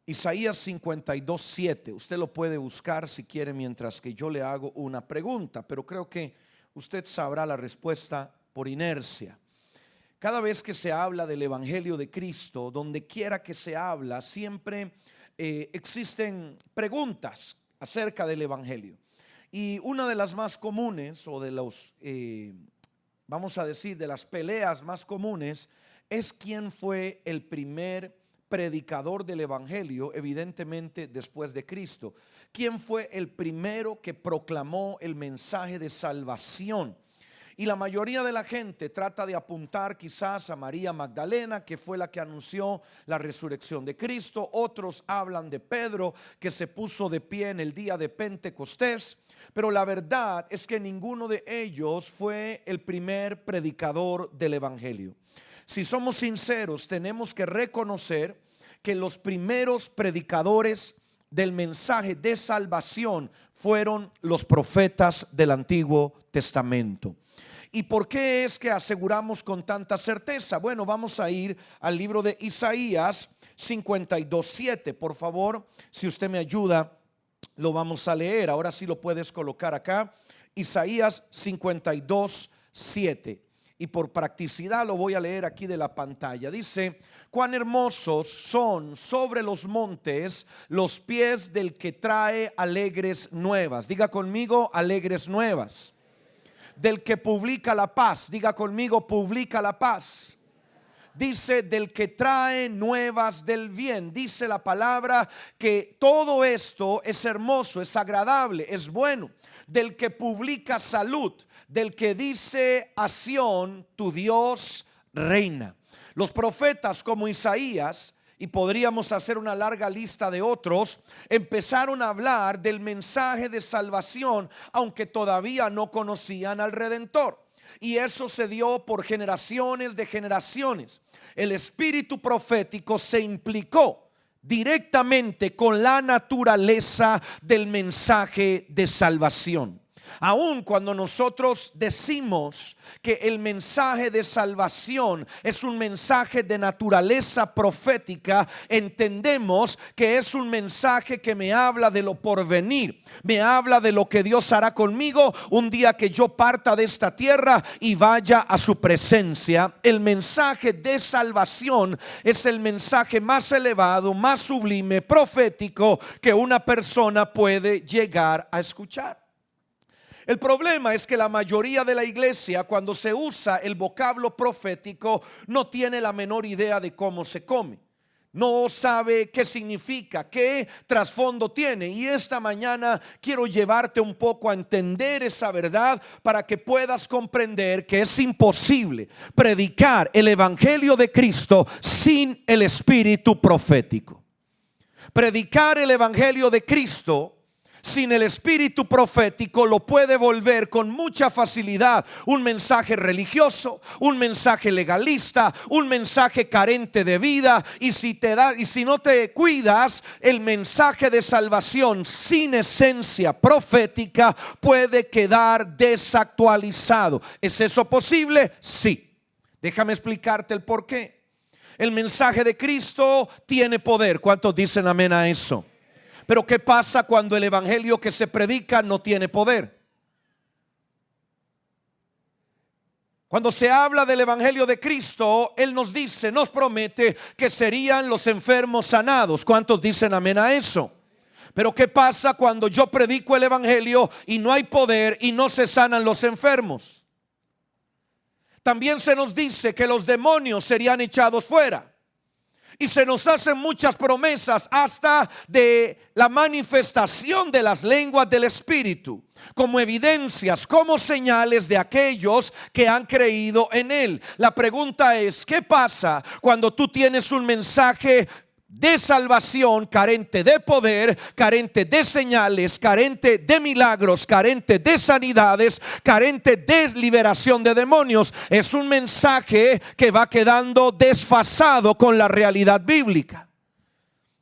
Isaías 52:7. Usted lo puede buscar si quiere mientras que yo le hago una pregunta, pero creo que usted sabrá la respuesta por inercia. Cada vez que se habla del Evangelio de Cristo, donde quiera que se habla, siempre existen preguntas acerca del Evangelio. Y una de las más comunes, o de los, vamos a decir, de las peleas más comunes, es quién fue el primer predicador del Evangelio, evidentemente después de Cristo. ¿Quién fue el primero que proclamó el mensaje de salvación? Y la mayoría de la gente trata de apuntar quizás a María Magdalena, que fue la que anunció la resurrección de Cristo. Otros hablan de Pedro, que se puso de pie en el día de Pentecostés. Pero la verdad es que ninguno de ellos fue el primer predicador del Evangelio. Si somos sinceros, tenemos que reconocer que los primeros predicadores del mensaje de salvación fueron los profetas del Antiguo Testamento. ¿Y por qué es que aseguramos con tanta certeza? Bueno, vamos a ir al libro de Isaías 52:7. Por favor, si usted me ayuda, lo vamos a leer. Ahora sí lo puedes colocar acá. Isaías 52:7. Y por practicidad lo voy a leer aquí de la pantalla. Dice: cuán hermosos son sobre los montes los pies del que trae alegres nuevas. Diga conmigo, alegres nuevas. Del que publica la paz. Diga conmigo, publica la paz. Dice: del que trae nuevas del bien. Dice la palabra que todo esto es hermoso, es agradable, es bueno. Del que publica salud, del que dice a Sión, tu Dios reina. Los profetas como Isaías, y podríamos hacer una larga lista de otros, empezaron a hablar del mensaje de salvación, aunque todavía no conocían al Redentor. Y eso se dio por generaciones de generaciones. El espíritu profético se implicó directamente con la naturaleza del mensaje de salvación. Aun cuando nosotros decimos que el mensaje de salvación es un mensaje de naturaleza profética, entendemos que es un mensaje que me habla de lo porvenir, me habla de lo que Dios hará conmigo un día que yo parta de esta tierra y vaya a su presencia. El mensaje de salvación es el mensaje más elevado, más sublime, profético que una persona puede llegar a escuchar. El problema es que la mayoría de la iglesia, cuando se usa el vocablo profético, no tiene la menor idea de cómo se come. No sabe qué significa, qué trasfondo tiene. Y esta mañana quiero llevarte un poco a entender esa verdad para que puedas comprender que es imposible predicar el evangelio de Cristo sin el espíritu profético. Predicar el evangelio de Cristo sin el espíritu profético lo puede volver con mucha facilidad un mensaje religioso, un mensaje legalista, un mensaje carente de vida. Y si no te cuidas, el mensaje de salvación sin esencia profética puede quedar desactualizado. ¿Es eso posible? Sí. Déjame explicarte el por qué. El mensaje de Cristo tiene poder. ¿Cuántos dicen amén a eso? Pero ¿qué pasa cuando el evangelio que se predica no tiene poder? Cuando se habla del evangelio de Cristo, Él nos dice, nos promete que serían los enfermos sanados. ¿Cuántos dicen amén a eso? Pero ¿qué pasa cuando yo predico el evangelio y no hay poder y no se sanan los enfermos? También se nos dice que los demonios serían echados fuera. Y se nos hacen muchas promesas hasta de la manifestación de las lenguas del Espíritu, como evidencias, como señales de aquellos que han creído en Él. La pregunta es, ¿qué pasa cuando tú tienes un mensaje de salvación carente de poder, carente de señales, carente de milagros, carente de sanidades, carente de liberación de demonios? Es un mensaje que va quedando desfasado con la realidad bíblica.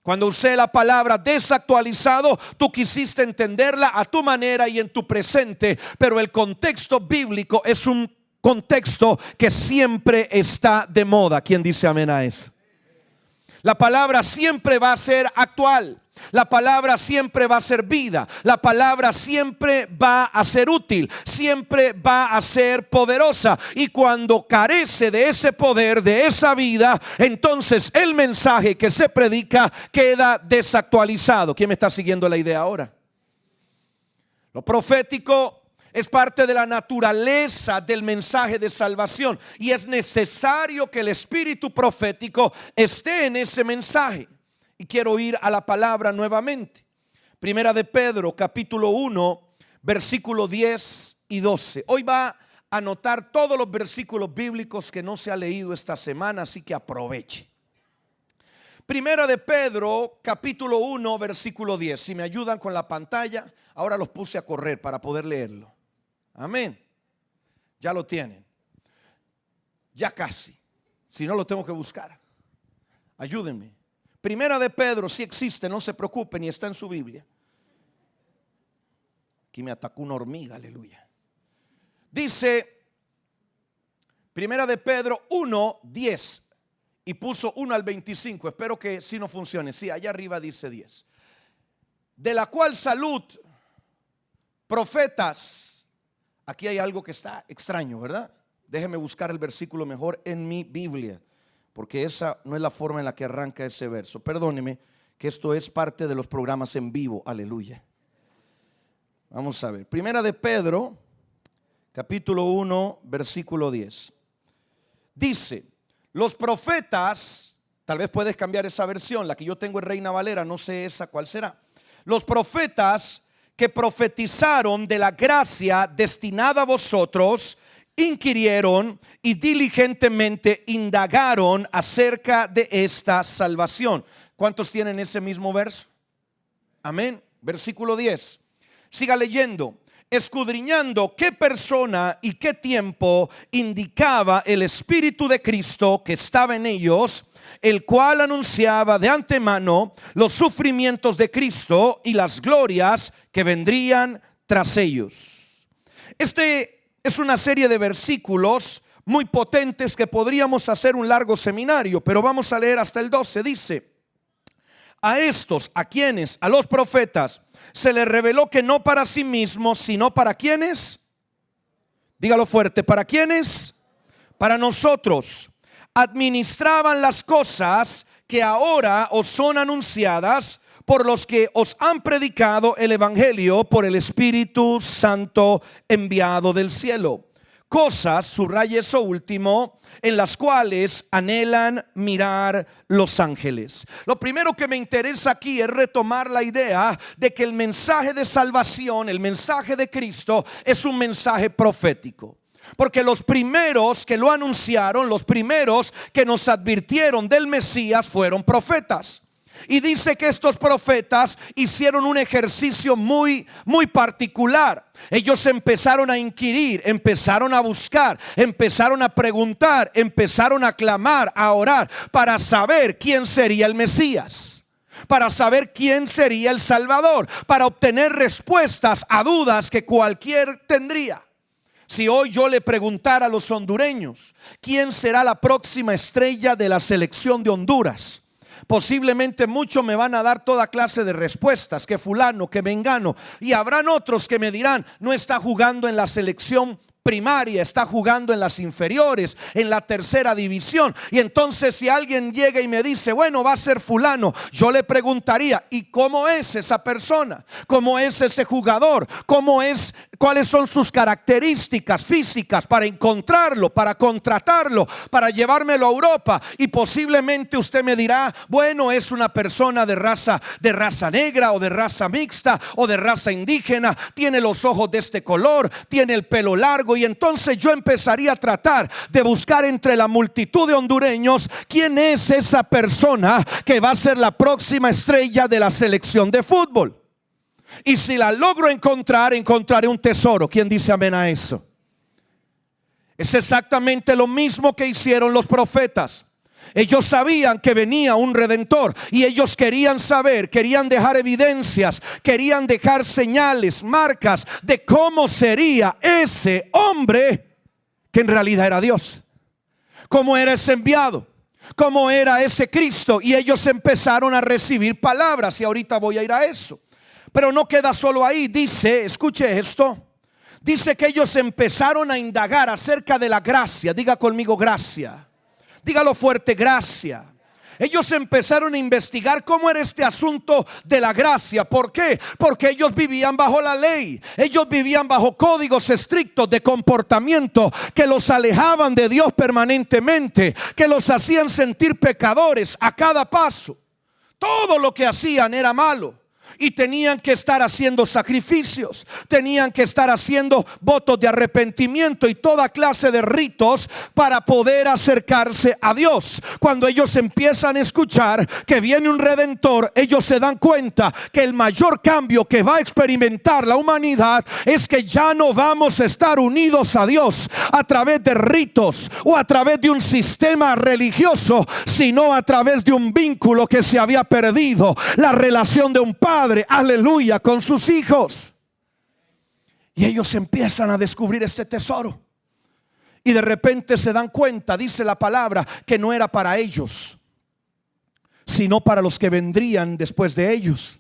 Cuando usé la palabra desactualizado, tú quisiste entenderla a tu manera y en tu presente, pero el contexto bíblico es un contexto que siempre está de moda. ¿Quién dice amén a eso? La palabra siempre va a ser actual. La palabra siempre va a ser vida. La palabra siempre va a ser útil. Siempre va a ser poderosa. Y cuando carece de ese poder, de esa vida, entonces el mensaje que se predica queda desactualizado. ¿Quién me está siguiendo la idea ahora? Lo profético es parte de la naturaleza del mensaje de salvación. Y es necesario que el espíritu profético esté en ese mensaje. Y quiero ir a la palabra nuevamente. Primera de Pedro, capítulo 1, versículo 10 y 12. Hoy va a anotar todos los versículos bíblicos que no se ha leído esta semana, así que aproveche. Primera de Pedro, capítulo 1, versículo 10. Si me ayudan con la pantalla, ahora los puse a correr para poder leerlo. Amén. Ya lo tienen. Ya casi. Si no, lo tengo que buscar. Ayúdenme. Primera de Pedro, sí existe, no se preocupen, y está en su Biblia. Aquí me atacó una hormiga, aleluya. Dice, Primera de Pedro 1, 10. Y puso 1 al 25. Espero que sí no funcione. Sí, allá arriba dice 10. De la cual salud, profetas. Aquí hay algo que está extraño, ¿verdad? Déjeme buscar el versículo mejor en mi Biblia, porque esa no es la forma en la que arranca ese verso. Perdóneme que esto es parte de los programas en vivo. Aleluya. Vamos a ver. Primera de Pedro, capítulo 1, versículo 10. Dice, los profetas, tal vez puedes cambiar esa versión, la que yo tengo en Reina Valera, no sé esa cuál será. Los profetas que profetizaron de la gracia destinada a vosotros, inquirieron y diligentemente indagaron acerca de esta salvación. ¿Cuántos tienen ese mismo verso? Amén. Versículo 10. Siga leyendo. Escudriñando qué persona y qué tiempo indicaba el Espíritu de Cristo que estaba en ellos, el cual anunciaba de antemano los sufrimientos de Cristo y las glorias que vendrían tras ellos. Es una serie de versículos muy potentes que podríamos hacer un largo seminario, pero vamos a leer hasta el 12. Dice, a estos, ¿a quiénes? A los profetas se les reveló que no para sí mismos, sino para ¿quiénes? Dígalo fuerte, ¿para quiénes? Para nosotros. Administraban las cosas que ahora os son anunciadas por los que os han predicado el evangelio por el Espíritu Santo enviado del cielo. Cosas, subraya eso último, en las cuales anhelan mirar los ángeles. Lo primero que me interesa aquí es retomar la idea de que el mensaje de salvación, el mensaje de Cristo, es un mensaje profético. Porque los primeros que lo anunciaron, los primeros que nos advirtieron del Mesías fueron profetas. Y dice que estos profetas hicieron un ejercicio muy particular. Ellos empezaron a inquirir, empezaron a buscar, empezaron a preguntar, empezaron a clamar, a orar para saber quién sería el Mesías, para saber quién sería el Salvador, para obtener respuestas a dudas que cualquiera tendría. Si hoy yo le preguntara a los hondureños quién será la próxima estrella de la selección de Honduras, posiblemente muchos me van a dar toda clase de respuestas, que fulano, que mengano, y habrán otros que me dirán, no está jugando en la selección primaria, está jugando en las inferiores, en la tercera división. Y entonces si alguien llega y me dice, bueno, va a ser fulano, yo le preguntaría, ¿y cómo es esa persona? ¿Cómo es ese jugador? ¿Cuáles son sus características físicas para encontrarlo, para contratarlo, para llevármelo a Europa? Y posiblemente usted me dirá, bueno, es una persona de raza negra o de raza mixta o de raza indígena, tiene los ojos de este color, tiene el pelo largo. Y entonces yo empezaría a tratar de buscar entre la multitud de hondureños quién es esa persona que va a ser la próxima estrella de la selección de fútbol. Y si la logro encontrar, encontraré un tesoro. ¿Quién dice amén a eso? Es exactamente lo mismo que hicieron los profetas. Ellos sabían que venía un redentor y ellos querían saber, querían dejar evidencias, querían dejar señales, marcas de cómo sería ese hombre que en realidad era Dios. Cómo era ese enviado, cómo era ese Cristo, y ellos empezaron a recibir palabras, y ahorita voy a ir a eso. Pero no queda solo ahí. Dice, escuche esto, dice que ellos empezaron a indagar acerca de la gracia. Diga conmigo gracia. Dígalo fuerte, gracia. Ellos empezaron a investigar cómo era este asunto de la gracia. ¿Por qué? Porque ellos vivían bajo la ley. Ellos vivían bajo códigos estrictos de comportamiento que los alejaban de Dios permanentemente, que los hacían sentir pecadores a cada paso. Todo lo que hacían era malo. Y tenían que estar haciendo sacrificios, tenían que estar haciendo votos de arrepentimiento y toda clase de ritos para poder acercarse a Dios. Cuando ellos empiezan a escuchar que viene un redentor, ellos se dan cuenta que el mayor cambio que va a experimentar la humanidad es que ya no vamos a estar unidos a Dios a través de ritos o a través de un sistema religioso, sino a través de un vínculo que se había perdido, la relación de un padre, aleluya, con sus hijos. Y ellos empiezan a descubrir este tesoro, y de repente se dan cuenta, dice la palabra, que no era para ellos, sino para los que vendrían después de ellos.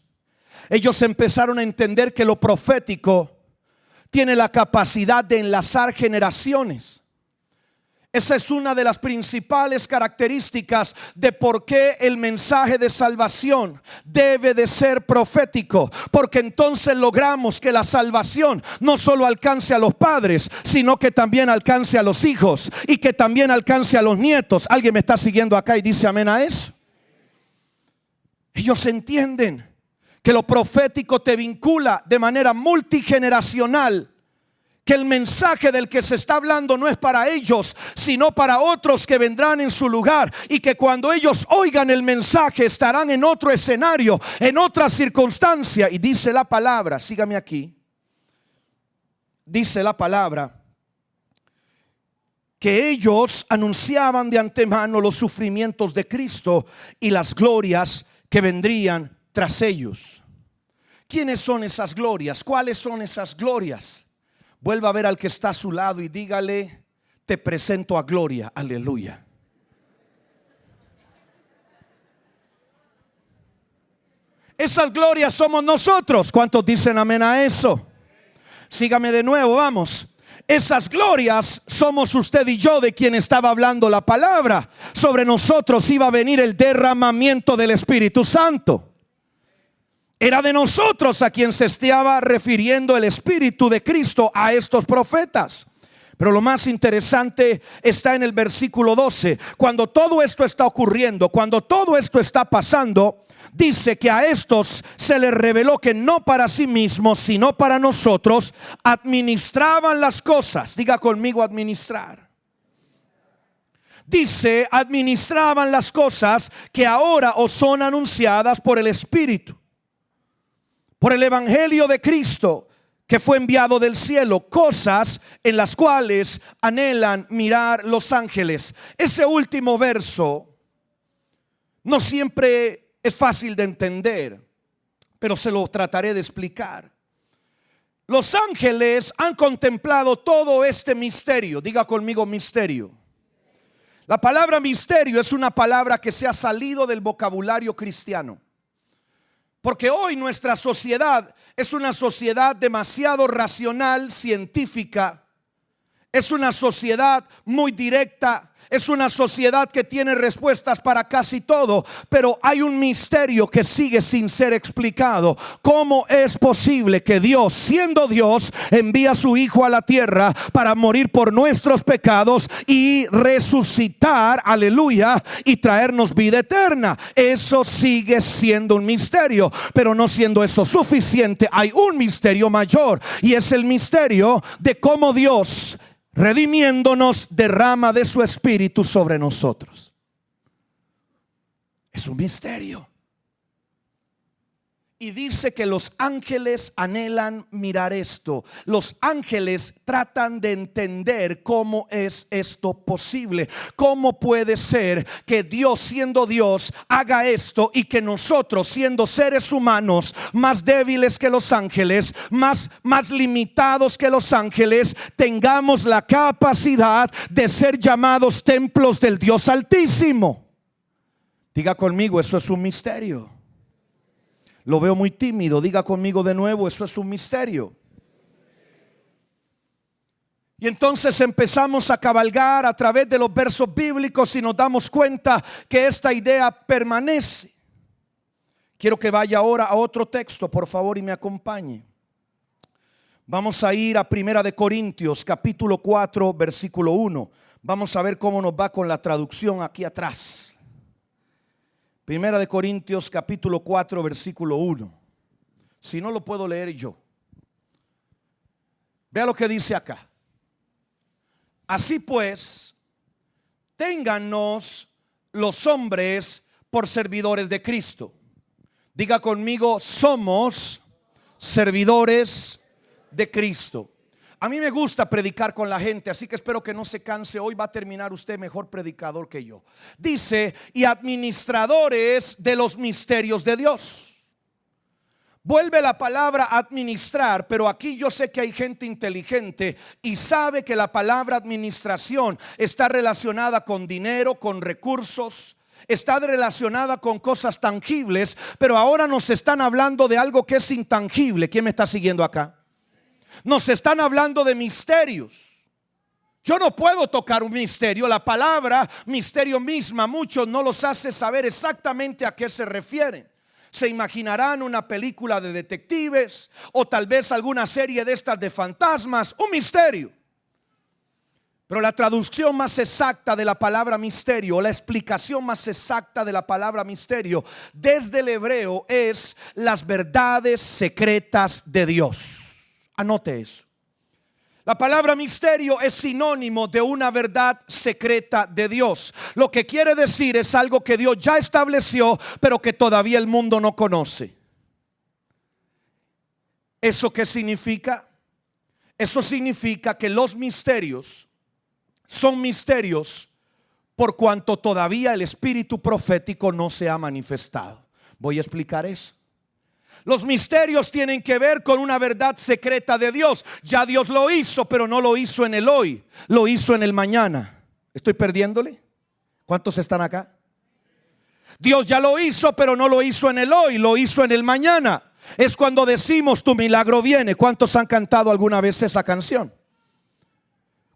Ellos empezaron a entender que lo profético tiene la capacidad de enlazar generaciones. Esa es una de las principales características de por qué el mensaje de salvación debe de ser profético, porque entonces logramos que la salvación no solo alcance a los padres, sino que también alcance a los hijos y que también alcance a los nietos. ¿Alguien me está siguiendo acá y dice amén a eso? Ellos entienden que lo profético te vincula de manera multigeneracional, que el mensaje del que se está hablando no es para ellos, sino para otros que vendrán en su lugar, y que cuando ellos oigan el mensaje estarán en otro escenario, en otra circunstancia. Y dice la palabra, sígame aquí, dice la palabra que ellos anunciaban de antemano los sufrimientos de Cristo y las glorias que vendrían tras ellos. ¿Quiénes son esas glorias? ¿Cuáles son esas glorias? Vuelva a ver al que está a su lado y dígale: te presento a gloria. Aleluya. Esas glorias somos nosotros. ¿Cuántos dicen amén a eso? Sígame de nuevo, vamos. Esas glorias somos usted y yo, de quien estaba hablando la palabra. Sobre nosotros iba a venir el derramamiento del Espíritu Santo. Era de nosotros a quien se estaba refiriendo el Espíritu de Cristo a estos profetas. Pero lo más interesante está en el versículo 12. Cuando todo esto está ocurriendo, cuando todo esto está pasando, dice que a estos se les reveló que no para sí mismos, sino para nosotros, administraban las cosas. Diga conmigo: administrar. Dice: administraban las cosas que ahora os son anunciadas por el Espíritu, por el Evangelio de Cristo que fue enviado del cielo, cosas en las cuales anhelan mirar los ángeles. Ese último verso no siempre es fácil de entender, pero se lo trataré de explicar. Los ángeles han contemplado todo este misterio. Diga conmigo: misterio. La palabra misterio es una palabra que se ha salido del vocabulario cristiano, porque hoy nuestra sociedad es una sociedad demasiado racional, científica. Es una sociedad muy directa. Es una sociedad que tiene respuestas para casi todo, pero hay un misterio que sigue sin ser explicado. ¿Cómo es posible que Dios, siendo Dios, envía a su Hijo a la tierra para morir por nuestros pecados y resucitar, aleluya, y traernos vida eterna? Eso sigue siendo un misterio, pero no siendo eso suficiente, hay un misterio mayor, y es el misterio de cómo Dios, redimiéndonos, derrama de su Espíritu sobre nosotros. Es un misterio. Y dice que los ángeles anhelan mirar esto. Los ángeles tratan de entender cómo es esto posible. ¿Cómo puede ser que Dios, siendo Dios, haga esto, y que nosotros, siendo seres humanos más débiles que los ángeles, más limitados que los ángeles, tengamos la capacidad de ser llamados templos del Dios Altísimo? Diga conmigo, eso es un misterio. Lo veo muy tímido. Diga conmigo de nuevo, eso es un misterio. Y entonces empezamos a cabalgar a través de los versos bíblicos y nos damos cuenta que esta idea permanece. Quiero que vaya ahora a otro texto, por favor, y me acompañe. Vamos a ir a Primera de Corintios, capítulo 4, versículo 1. Vamos a ver cómo nos va con la traducción aquí atrás. Primera de Corintios, capítulo 4, versículo 1. Si no lo puedo leer yo. Vea lo que dice acá. Así pues, téngannos los hombres por servidores de Cristo. Diga conmigo, somos servidores de Cristo. A mí me gusta predicar con la gente, así que espero que no se canse. Hoy va a terminar usted mejor predicador que yo. Dice, y administradores de los misterios de Dios. Vuelve la palabra administrar, pero aquí yo sé que hay gente inteligente y sabe que la palabra administración está relacionada con dinero, con recursos, está relacionada con cosas tangibles, pero ahora nos están hablando de algo que es intangible. ¿Quién me está siguiendo acá? Nos están hablando de misterios. Yo no puedo tocar un misterio. La palabra misterio misma, muchos no los hace saber exactamente a qué se refieren. Se imaginarán una película de detectives o tal vez alguna serie de estas de fantasmas, un misterio. Pero la traducción más exacta de la palabra misterio, o la explicación más exacta de la palabra misterio desde el hebreo es las verdades secretas de Dios. Anote eso. La palabra misterio es sinónimo de una verdad secreta de Dios. Lo que quiere decir es algo que Dios ya estableció, pero que todavía el mundo no conoce. ¿Eso qué significa? Eso significa que los misterios son misterios por cuanto todavía el espíritu profético no se ha manifestado. Voy a explicar eso. Los misterios tienen que ver con una verdad secreta de Dios. Ya Dios lo hizo, pero no lo hizo en el hoy, lo hizo en el mañana. ¿Estoy perdiéndole? ¿Cuántos están acá? Dios ya lo hizo, pero no lo hizo en el hoy, lo hizo en el mañana. Es cuando decimos tu milagro viene. ¿Cuántos han cantado alguna vez esa canción?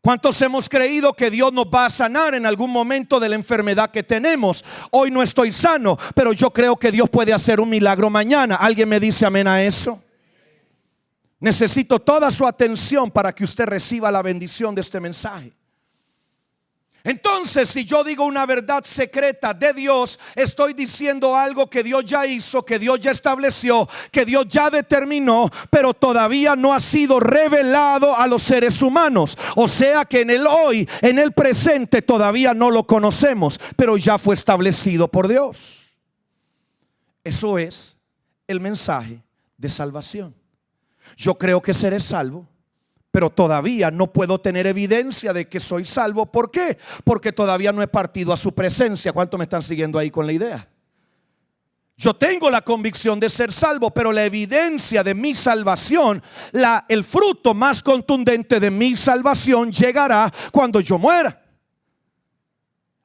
¿Cuántos hemos creído que Dios nos va a sanar en algún momento de la enfermedad que tenemos? Hoy no estoy sano, pero yo creo que Dios puede hacer un milagro mañana. ¿Alguien me dice amén a eso? Necesito toda su atención para que usted reciba la bendición de este mensaje. Entonces, si yo digo una verdad secreta de Dios, estoy diciendo algo que Dios ya hizo, que Dios ya estableció, que Dios ya determinó, pero todavía no ha sido revelado a los seres humanos. O sea que en el hoy, en el presente, todavía no lo conocemos, pero ya fue establecido por Dios. Eso es el mensaje de salvación. Yo creo que seré salvo, pero todavía no puedo tener evidencia de que soy salvo. ¿Por qué? Porque todavía no he partido a su presencia. ¿Cuántos me están siguiendo ahí con la idea? Yo tengo la convicción de ser salvo, pero la evidencia de mi salvación, el fruto más contundente de mi salvación llegará cuando yo muera.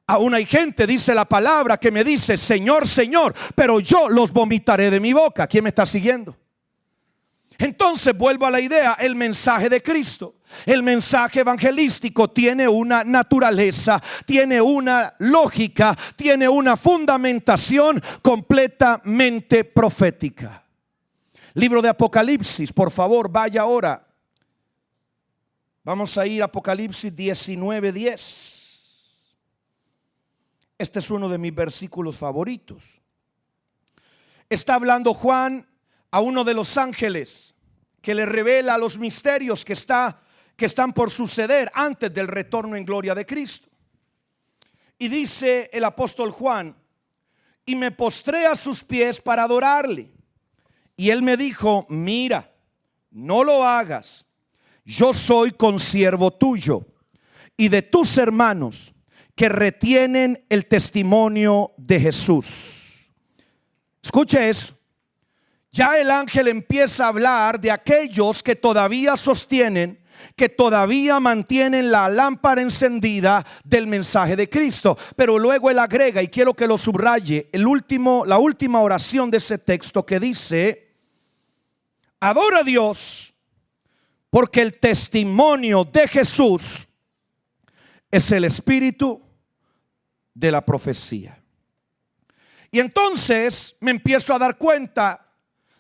Aún hay gente, dice la palabra, que me dice Señor, Señor, pero yo los vomitaré de mi boca. ¿Quién me está siguiendo? Entonces vuelvo a la idea, el mensaje de Cristo, el mensaje evangelístico tiene una naturaleza, tiene una lógica, tiene una fundamentación completamente profética. Libro de Apocalipsis, por favor, vaya ahora. Vamos a ir a Apocalipsis 19:10. Este es uno de mis versículos favoritos. Está hablando Juan a uno de los ángeles que le revela los misterios que están por suceder antes del retorno en gloria de Cristo. Y dice el apóstol Juan: y me postré a sus pies para adorarle. Y él me dijo: mira, no lo hagas. Yo soy consiervo tuyo y de tus hermanos que retienen el testimonio de Jesús. Escuche eso. Ya el ángel empieza a hablar de aquellos que todavía sostienen que todavía mantienen la lámpara encendida del mensaje de Cristo. Pero luego él agrega, y quiero que lo subraye, la última oración de ese texto, que dice: adora a Dios porque el testimonio de Jesús es el espíritu de la profecía. Y entonces me empiezo a dar cuenta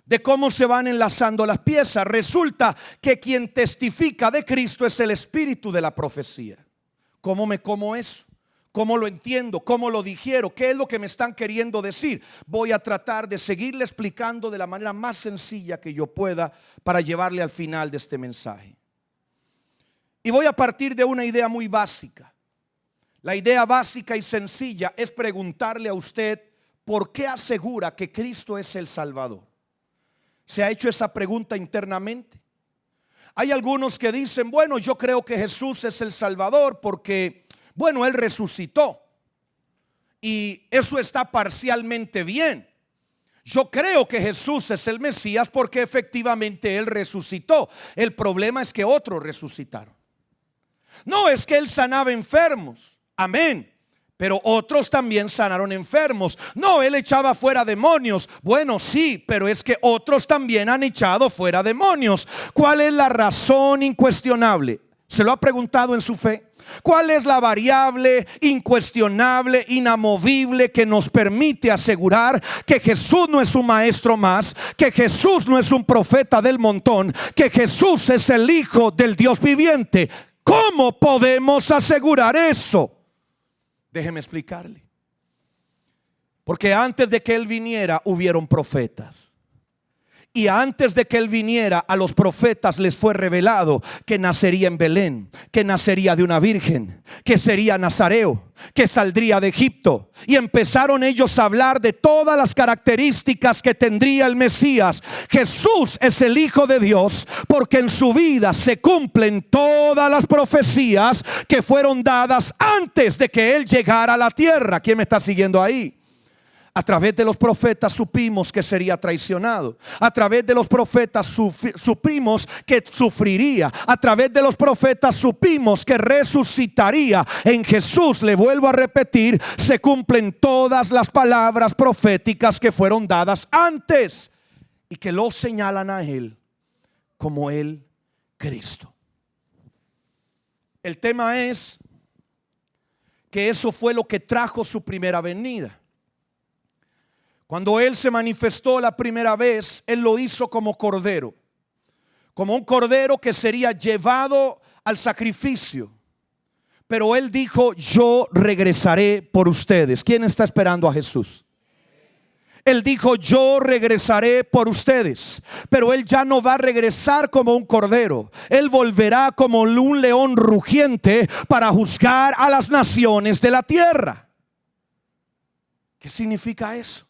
de cómo se van enlazando las piezas. Resulta que quien testifica de Cristo es el espíritu de la profecía. ¿Cómo me como eso? ¿Cómo lo entiendo? ¿Cómo lo digiero? ¿Qué es lo que me están queriendo decir? Voy a tratar de seguirle explicando de la manera más sencilla que yo pueda para llevarle al final de este mensaje. Y voy a partir de una idea muy básica. La idea básica y sencilla es preguntarle a usted: ¿por qué asegura que Cristo es el Salvador? ¿Se ha hecho esa pregunta internamente? Hay algunos que dicen: bueno, yo creo que Jesús es el Salvador porque, bueno, Él resucitó. Y eso está parcialmente bien. Yo creo que Jesús es el Mesías porque efectivamente Él resucitó. El problema es que otros resucitaron. No es que Él sanaba enfermos, amén, pero otros también sanaron enfermos. No, Él echaba fuera demonios. Bueno, sí, pero es que otros también han echado fuera demonios. ¿Cuál es la razón incuestionable? ¿Se lo ha preguntado en su fe? ¿Cuál es la variable incuestionable, inamovible, que nos permite asegurar que Jesús no es un maestro más, que Jesús no es un profeta del montón, que Jesús es el Hijo del Dios viviente? ¿Cómo podemos asegurar eso? Déjeme explicarle. Porque antes de que Él viniera hubieron profetas. Y antes de que Él viniera, a los profetas les fue revelado que nacería en Belén, que nacería de una virgen, que sería nazareo, que saldría de Egipto. Y empezaron ellos a hablar de todas las características que tendría el Mesías. Jesús es el Hijo de Dios porque en su vida se cumplen todas las profecías que fueron dadas antes de que Él llegara a la tierra. ¿Quién me está siguiendo ahí? A través de los profetas supimos que sería traicionado. A través de los profetas supimos que sufriría. A través de los profetas supimos que resucitaría. En Jesús, le vuelvo a repetir, se cumplen todas las palabras proféticas que fueron dadas antes y que lo señalan a Él como el Cristo. El tema es que eso fue lo que trajo su primera venida. Cuando Él se manifestó la primera vez, Él lo hizo como cordero, como un cordero que sería llevado al sacrificio. Pero Él dijo: yo regresaré por ustedes. ¿Quién está esperando a Jesús? Él dijo: yo regresaré por ustedes. Pero Él ya no va a regresar como un cordero. Él volverá como un león rugiente para juzgar a las naciones de la tierra. ¿Qué significa eso?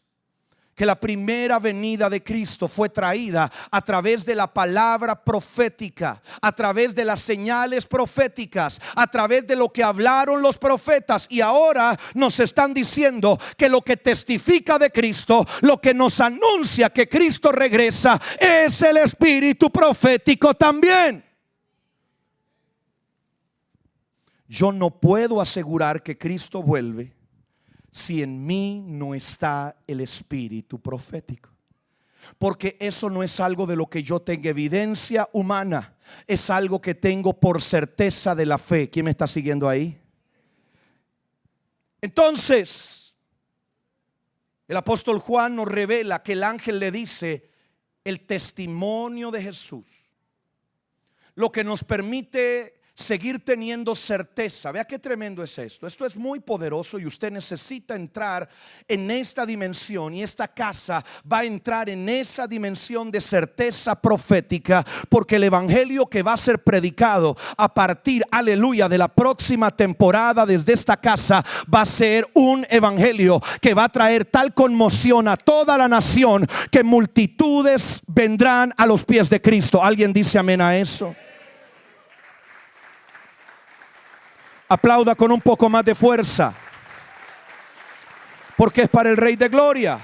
Que la primera venida de Cristo fue traída a través de la palabra profética, a través de las señales proféticas, a través de lo que hablaron los profetas. Y ahora nos están diciendo que lo que testifica de Cristo, lo que nos anuncia que Cristo regresa, es el espíritu profético también. Yo no puedo asegurar que Cristo vuelve si en mí no está el espíritu profético. Porque eso no es algo de lo que yo tenga evidencia humana, es algo que tengo por certeza de la fe. ¿Quién me está siguiendo ahí? Entonces, el apóstol Juan nos revela que el ángel le dice: el testimonio de Jesús, lo que nos permite seguir teniendo certeza. Vea qué tremendo es esto. Esto es muy poderoso y usted necesita entrar en esta dimensión, y esta casa va a entrar en esa dimensión de certeza profética, porque el evangelio que va a ser predicado a partir, aleluya, de la próxima temporada desde esta casa va a ser un evangelio que va a traer tal conmoción a toda la nación que multitudes vendrán a los pies de Cristo. ¿Alguien dice amén a eso? Aplauda con un poco más de fuerza, porque es para el Rey de Gloria.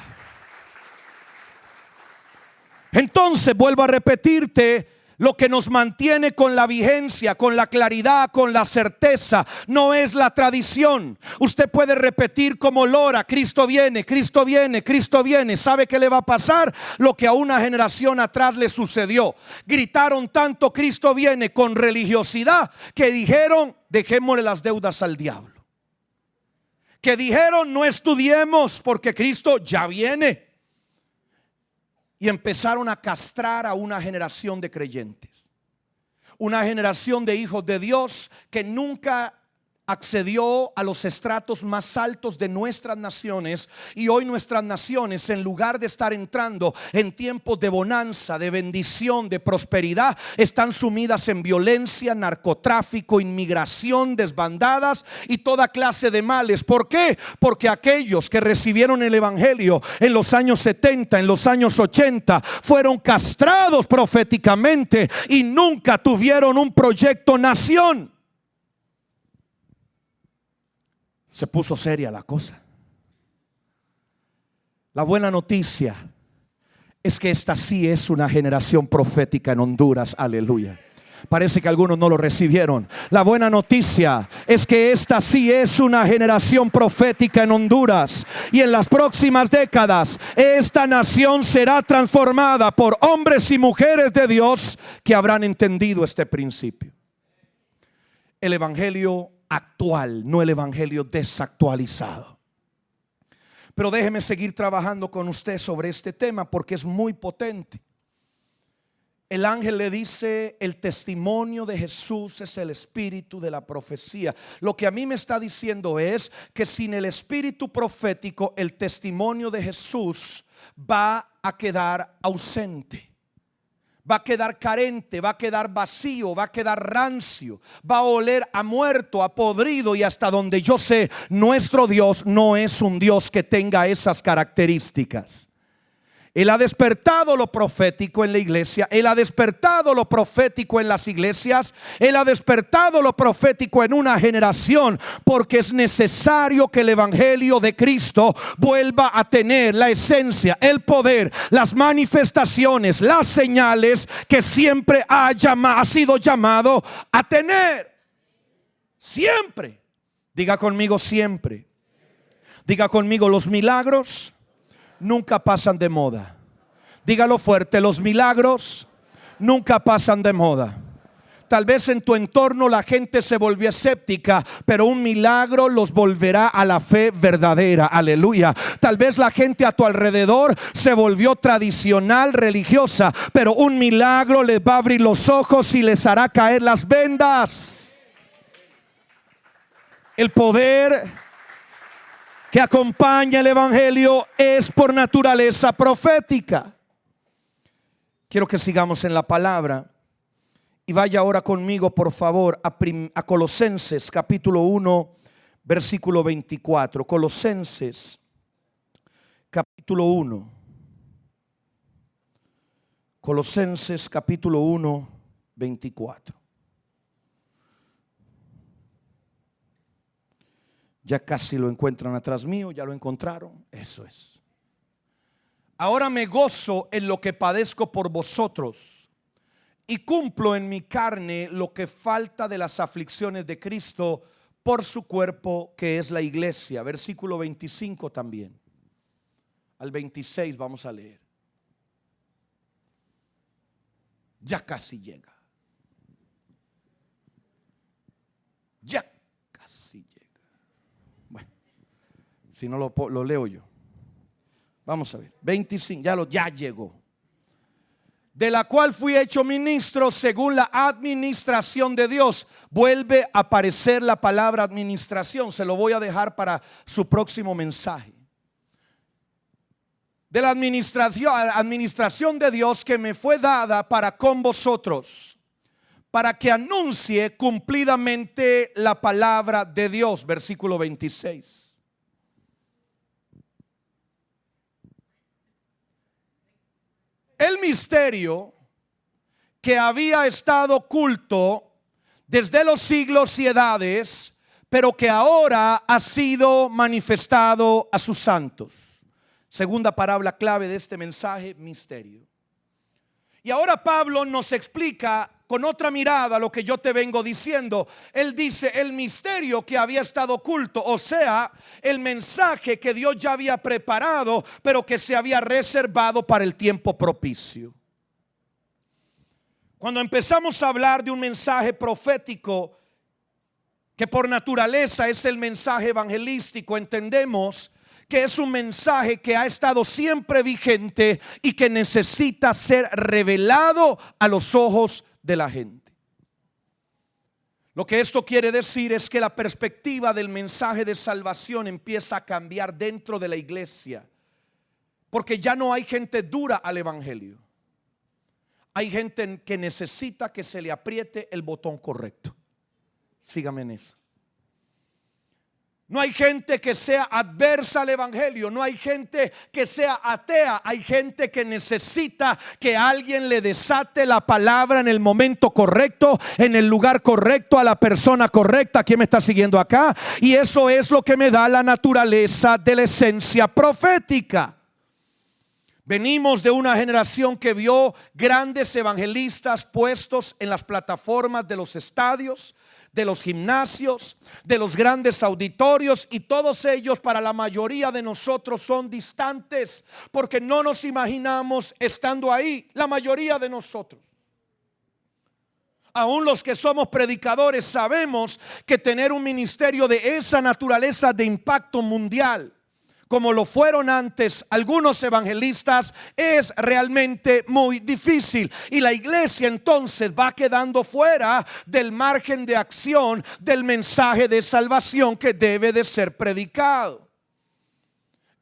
Entonces, vuelvo a repetirte, Lo que nos mantiene con la vigencia, con la claridad, con la certeza, no es la tradición. Usted puede repetir como lora: Cristo viene, Cristo viene, Cristo viene. ¿Sabe qué le va a pasar? Lo que a una generación atrás le sucedió. Gritaron tanto Cristo viene con religiosidad que dijeron: dejémosle las deudas al diablo. Que dijeron: no estudiemos porque Cristo ya viene. Y empezaron a castrar a una generación de creyentes, una generación de hijos de Dios que nunca accedió a los estratos más altos de nuestras naciones. Y hoy nuestras naciones, en lugar de estar entrando en tiempos de bonanza, de bendición, de prosperidad, están sumidas en violencia, narcotráfico, inmigración, desbandadas y toda clase de males. ¿Por qué? Porque aquellos que recibieron el evangelio en los años 70, en los años 80, fueron castrados proféticamente y nunca tuvieron un proyecto nación. Se puso seria la cosa. La buena noticia es que esta sí es una generación profética en Honduras. Aleluya. Parece que algunos no lo recibieron. La buena noticia es que esta sí es una generación profética en Honduras. Y en las próximas décadas esta nación será transformada por hombres y mujeres de Dios que habrán entendido este principio. El evangelio actual, no el evangelio desactualizado. Pero déjeme seguir trabajando con usted sobre este tema porque es muy potente. El ángel le dice: el testimonio de Jesús es el espíritu de la profecía. Lo que a mí me está diciendo es que sin el espíritu profético, el testimonio de Jesús va a quedar ausente. Va a quedar carente, va a quedar vacío, va a quedar rancio, va a oler a muerto, a podrido. Y hasta donde yo sé, nuestro Dios no es un Dios que tenga esas características. Él ha despertado lo profético en la iglesia. Él ha despertado lo profético en las iglesias. Él ha despertado lo profético en una generación, porque es necesario que el evangelio de Cristo vuelva a tener la esencia, el poder, las manifestaciones, las señales que siempre ha sido llamado a tener. Siempre. Diga conmigo: siempre. Diga conmigo: los milagros nunca pasan de moda. Dígalo fuerte: los milagros nunca pasan de moda. Tal vez en tu entorno la gente se volvió escéptica, pero un milagro los volverá a la fe verdadera. Aleluya. Tal vez la gente a tu alrededor se volvió tradicional, religiosa, pero un milagro les va a abrir los ojos y les hará caer las vendas. El poder que acompaña el evangelio es por naturaleza profética. Quiero que sigamos en la palabra y vaya ahora conmigo, por favor, a Colosenses capítulo 1 versículo 24. Colosenses capítulo 1. Colosenses capítulo 1 24. Ya casi lo encuentran atrás mío. ¿Ya lo encontraron? Eso es. Ahora me gozo en lo que padezco por vosotros y cumplo en mi carne lo que falta de las aflicciones de Cristo por su cuerpo, que es la iglesia. Versículo 25 también. Al 26 vamos a leer. Ya casi llega. Ya. Si no lo leo yo. Vamos a ver. 25, ya llegó. De la cual fui hecho ministro según la administración de Dios. Vuelve a aparecer la palabra administración. Se lo voy a dejar para su próximo mensaje. De la administración de Dios que me fue dada para con vosotros, para que anuncie cumplidamente la palabra de Dios. Versículo 26. El misterio que había estado oculto desde los siglos y edades, pero que ahora ha sido manifestado a sus santos. Segunda palabra clave de este mensaje: misterio. Y ahora Pablo nos explica con otra mirada lo que yo te vengo diciendo. Él dice el misterio que había estado oculto, o sea, el mensaje que Dios ya había preparado, pero que se había reservado para el tiempo propicio. Cuando empezamos a hablar de un mensaje profético, que por naturaleza es el mensaje evangelístico, entendemos que es un mensaje que ha estado siempre vigente y que necesita ser revelado a los ojos de la gente. Lo que esto quiere decir es que la perspectiva del mensaje de salvación empieza a cambiar dentro de la iglesia, porque ya no hay gente dura al evangelio. Hay gente que necesita que se le apriete el botón correcto. Sígame en eso. No hay gente que sea adversa al evangelio, no hay gente que sea atea, hay gente que necesita que alguien le desate la palabra en el momento correcto, en el lugar correcto, a la persona correcta. ¿Quién me está siguiendo acá? Y eso es lo que me da la naturaleza de la esencia profética. Venimos de una generación que vio grandes evangelistas puestos en las plataformas de los estadios, de los gimnasios, de los grandes auditorios, y todos ellos para la mayoría de nosotros son distantes, porque no nos imaginamos estando ahí, la mayoría de nosotros. Aún los que somos predicadores sabemos que tener un ministerio de esa naturaleza de impacto mundial, como lo fueron antes algunos evangelistas, es realmente muy difícil. Y la iglesia entonces va quedando fuera del margen de acción del mensaje de salvación que debe de ser predicado.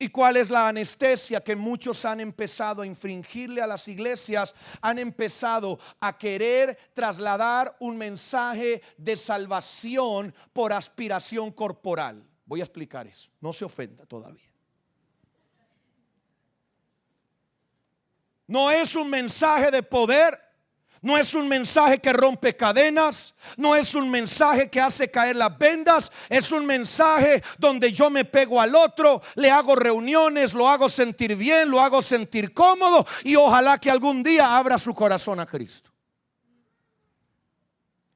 ¿Y cuál es la anestesia que muchos han empezado a infringirle a las iglesias? Han empezado a querer trasladar un mensaje de salvación por aspiración corporal. Voy a explicar eso, no se ofenda todavía. No es un mensaje de poder, no es un mensaje que rompe cadenas, no es un mensaje que hace caer las vendas. Es un mensaje donde yo me pego al otro, le hago reuniones, lo hago sentir bien, lo hago sentir cómodo, y ojalá que algún día abra su corazón a Cristo.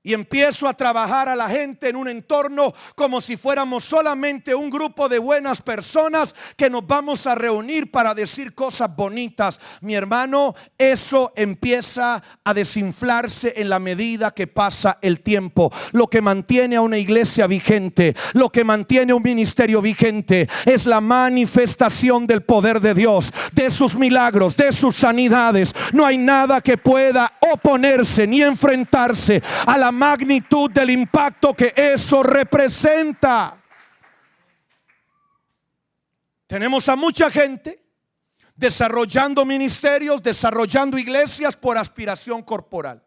Y empiezo a trabajar a la gente en un entorno como si fuéramos solamente un grupo de buenas personas que nos vamos a reunir para decir cosas bonitas. Mi hermano, eso empieza a desinflarse en la medida que pasa el tiempo. Lo que mantiene a una iglesia vigente, lo que mantiene un ministerio vigente, es la manifestación del poder de Dios, de sus milagros, de sus sanidades. No hay nada que pueda oponerse ni enfrentarse a la magnitud del impacto que eso representa. Tenemos a mucha gente desarrollando ministerios, desarrollando iglesias por aspiración corporal,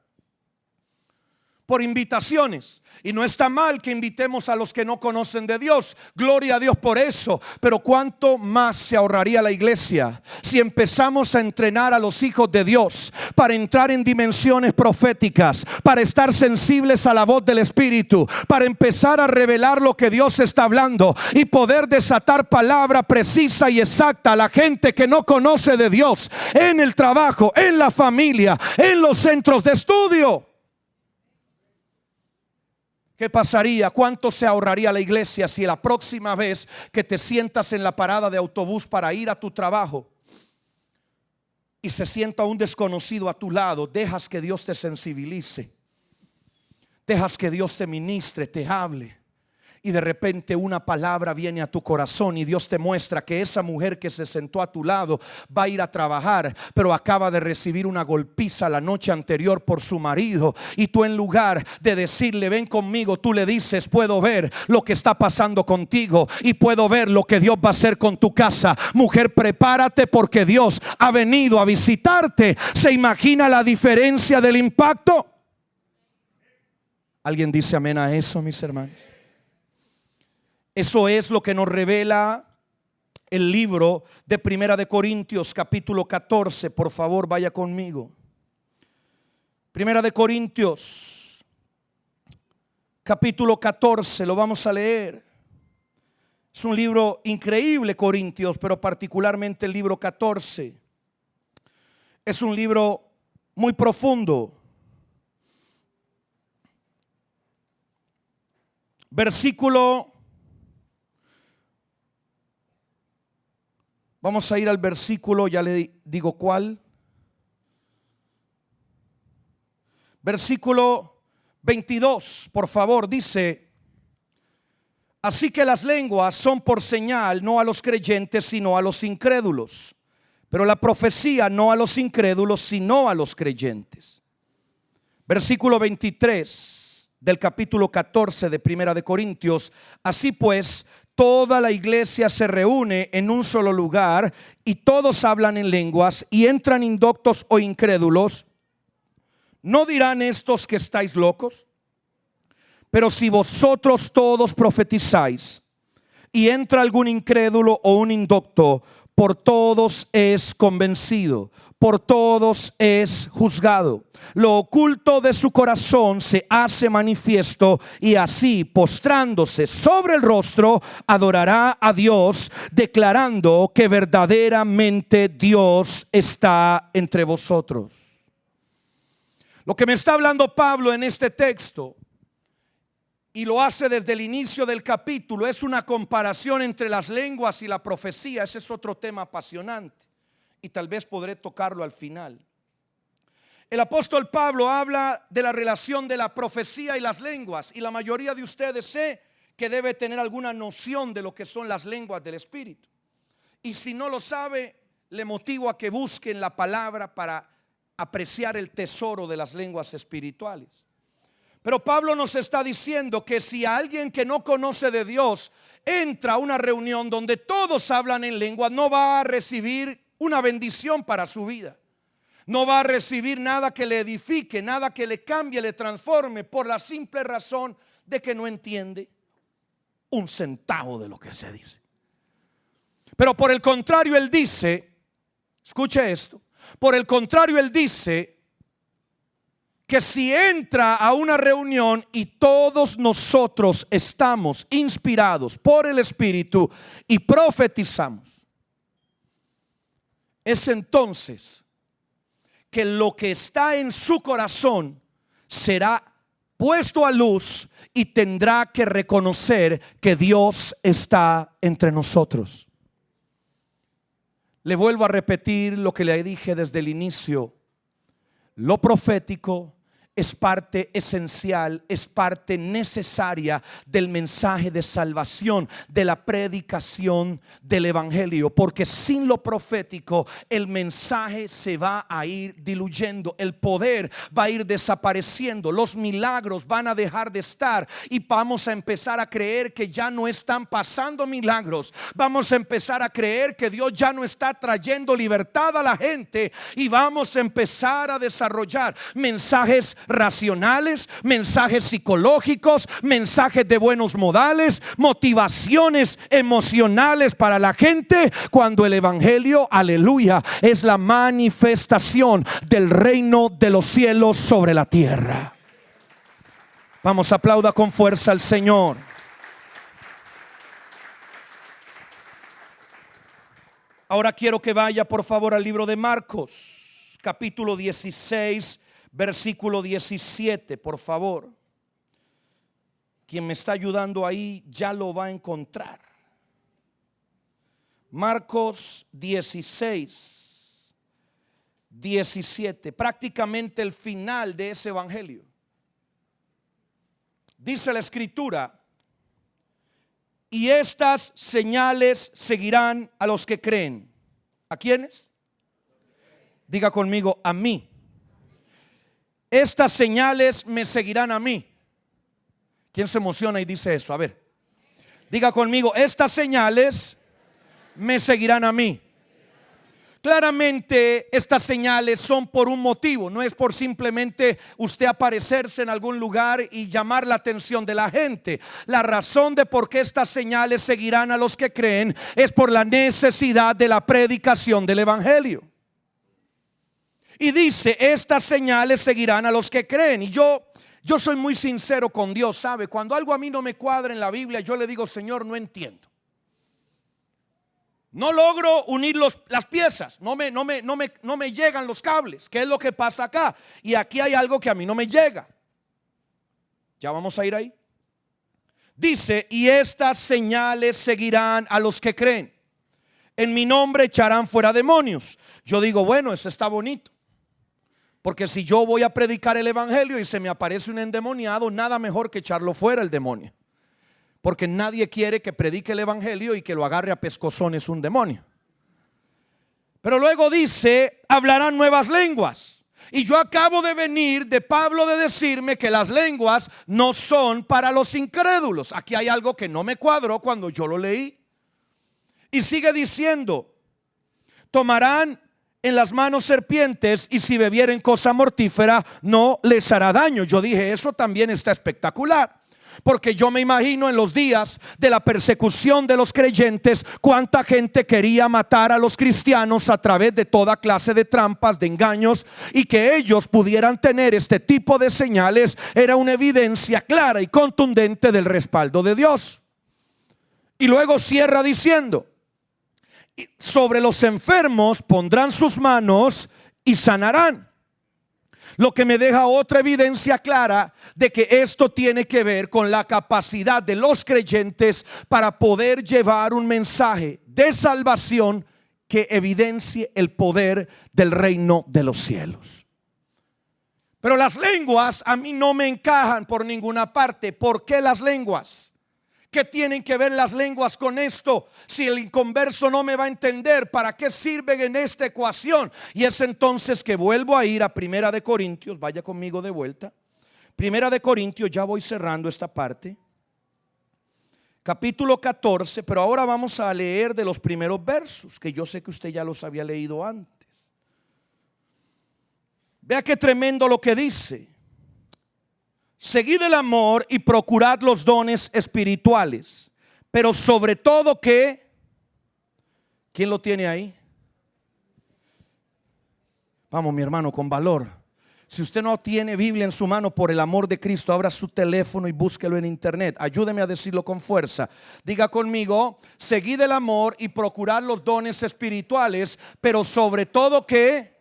por invitaciones. Y no está mal que invitemos a los que no conocen de Dios, gloria a Dios por eso. Pero cuánto más se ahorraría la iglesia si empezamos a entrenar a los hijos de Dios para entrar en dimensiones proféticas, para estar sensibles a la voz del Espíritu, para empezar a revelar lo que Dios está hablando y poder desatar palabra precisa y exacta a la gente que no conoce de Dios, en el trabajo, en la familia, en los centros de estudio. ¿Qué pasaría? ¿Cuánto se ahorraría la iglesia si la próxima vez que te sientas en la parada de autobús para ir a tu trabajo y se sienta un desconocido a tu lado, dejas que Dios te sensibilice, dejas que Dios te ministre, te hable, y de repente una palabra viene a tu corazón y Dios te muestra que esa mujer que se sentó a tu lado va a ir a trabajar, pero acaba de recibir una golpiza la noche anterior por su marido, y tú, en lugar de decirle ven conmigo, tú le dices puedo ver lo que está pasando contigo y puedo ver lo que Dios va a hacer con tu casa. Mujer, prepárate porque Dios ha venido a visitarte. ¿Se imagina la diferencia del impacto? ¿Alguien dice amén a eso, mis hermanos? Eso es lo que nos revela el libro de Primera de Corintios, capítulo 14. Por favor, vaya conmigo. Primera de Corintios, capítulo 14, lo vamos a leer. Es un libro increíble, Corintios, pero particularmente el libro 14. Es un libro muy profundo. Vamos a ir al versículo, ya le digo cuál. Versículo 22, por favor, dice: así que las lenguas son por señal, no a los creyentes, sino a los incrédulos. Pero la profecía no a los incrédulos, sino a los creyentes. Versículo 23 del capítulo 14 de Primera de Corintios: así pues, toda la iglesia se reúne en un solo lugar y todos hablan en lenguas y entran indoctos o incrédulos. ¿No dirán estos que estáis locos? Pero si vosotros todos profetizáis y entra algún incrédulo o un indocto, por todos es convencido, por todos es juzgado. Lo oculto de su corazón se hace manifiesto, y así, postrándose sobre el rostro, adorará a Dios, declarando que verdaderamente Dios está entre vosotros. Lo que me está hablando Pablo en este texto, y lo hace desde el inicio del capítulo, es una comparación entre las lenguas y la profecía. Ese es otro tema apasionante y tal vez podré tocarlo al final. El apóstol Pablo habla de la relación de la profecía y las lenguas, y la mayoría de ustedes sé que debe tener alguna noción de lo que son las lenguas del Espíritu. Y si no lo sabe, le motivo a que busquen la palabra para apreciar el tesoro de las lenguas espirituales. Pero Pablo nos está diciendo que si alguien que no conoce de Dios entra a una reunión donde todos hablan en lengua, no va a recibir una bendición para su vida. No va a recibir nada que le edifique, nada que le cambie, le transforme, por la simple razón de que no entiende un centavo de lo que se dice. Pero por el contrario, él dice, escuche esto, por el contrario, él dice que si entra a una reunión y todos nosotros estamos inspirados por el Espíritu y profetizamos, es entonces que lo que está en su corazón será puesto a luz y tendrá que reconocer que Dios está entre nosotros. Le vuelvo a repetir lo que le dije desde el inicio. Lo profético es parte esencial, es parte necesaria del mensaje de salvación, de la predicación del evangelio, porque sin lo profético el mensaje se va a ir diluyendo, el poder va a ir desapareciendo, los milagros van a dejar de estar y vamos a empezar a creer que ya no están pasando milagros. Vamos a empezar a creer que Dios ya no está trayendo libertad a la gente, y vamos a empezar a desarrollar mensajes racionales, mensajes psicológicos, mensajes de buenos modales, motivaciones emocionales para la gente, cuando el evangelio, aleluya, es la manifestación del reino de los cielos sobre la tierra. Vamos, aplauda con fuerza al Señor. Ahora quiero que vaya por favor al libro de Marcos, capítulo 16, versículo 17, por favor. Quien me está ayudando ahí ya lo va a encontrar. Marcos 16, 17, prácticamente el final de ese evangelio. Dice la escritura: y estas señales seguirán a los que creen. ¿A quiénes? Diga conmigo: a mí. Estas señales me seguirán a mí. ¿Quién se emociona y dice eso? A ver, diga conmigo: estas señales me seguirán a mí. Claramente estas señales son por un motivo, no es por simplemente usted aparecerse en algún lugar y llamar la atención de la gente. La razón de por qué estas señales seguirán a los que creen es por la necesidad de la predicación del evangelio. Y dice: estas señales seguirán a los que creen. Y yo soy muy sincero con Dios, ¿sabe? Cuando algo a mí no me cuadra en la Biblia, yo le digo: Señor, no entiendo. No logro unir las piezas, no me llegan los cables. ¿Qué es lo que pasa acá? Y aquí hay algo que a mí no me llega. Ya vamos a ir ahí. Dice, y estas señales seguirán a los que creen. En mi nombre echarán fuera demonios. Yo digo, bueno, eso está bonito. Porque si yo voy a predicar el evangelio y se me aparece un endemoniado, nada mejor que echarlo fuera el demonio. Porque nadie quiere que predique el evangelio y que lo agarre a pescozones un demonio. Pero luego dice, hablarán nuevas lenguas. Y yo acabo de venir de Pablo de decirme que las lenguas no son para los incrédulos. Aquí hay algo que no me cuadró cuando yo lo leí. Y sigue diciendo, tomarán en las manos serpientes y si bebieren cosa mortífera no les hará daño. Yo dije, eso también está espectacular. Porque yo me imagino en los días de la persecución de los creyentes, cuánta gente quería matar a los cristianos a través de toda clase de trampas, de engaños, y que ellos pudieran tener este tipo de señales era una evidencia clara y contundente del respaldo de Dios. Y luego cierra diciendo, sobre los enfermos pondrán sus manos y sanarán. Lo que me deja otra evidencia clara de que esto tiene que ver con la capacidad de los creyentes para poder llevar un mensaje de salvación que evidencie el poder del reino de los cielos. Pero las lenguas a mí no me encajan por ninguna parte. ¿Por qué las lenguas? ¿Qué tienen que ver las lenguas con esto? Si el inconverso no me va a entender, ¿para qué sirven en esta ecuación? Y es entonces que vuelvo a ir a Primera de Corintios. Vaya conmigo de vuelta. Primera de Corintios, ya voy cerrando esta parte. Capítulo 14, pero ahora vamos a leer de los primeros versos, que yo sé que usted ya los había leído antes. Vea qué tremendo lo que dice. Seguid el amor y procurad los dones espirituales, pero sobre todo que, ¿quién lo tiene ahí? Vamos, mi hermano, con valor. Si usted no tiene Biblia en su mano, por el amor de Cristo, abra su teléfono y búsquelo en internet. Ayúdeme a decirlo con fuerza. Diga conmigo, seguid el amor y procurad los dones espirituales, pero sobre todo que,